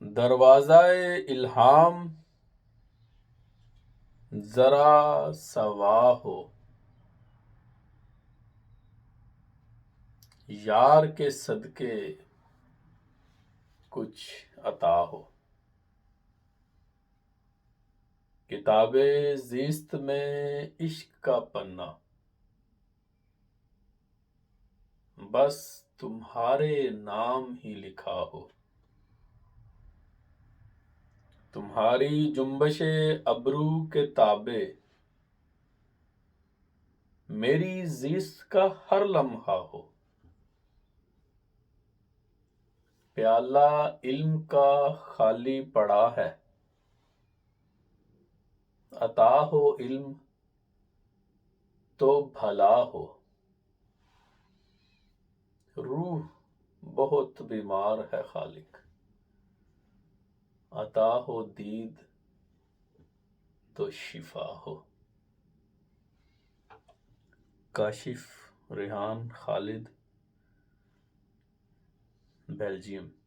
دروازہ الہام ذرا سوا ہو، یار کے صدقے کچھ عطا ہو۔ کتاب زیست میں عشق کا پنہ، بس تمہارے نام ہی لکھا ہو۔ تمہاری جنبش ابرو کے تابع میری زیست کا ہر لمحہ ہو۔ پیالہ علم کا خالی پڑا ہے، عطا ہو علم تو بھلا ہو۔ روح بہت بیمار ہے خالق، عطا ہو دید تو شفا ہو۔ کاشف ریحان خالد، بیلجیم۔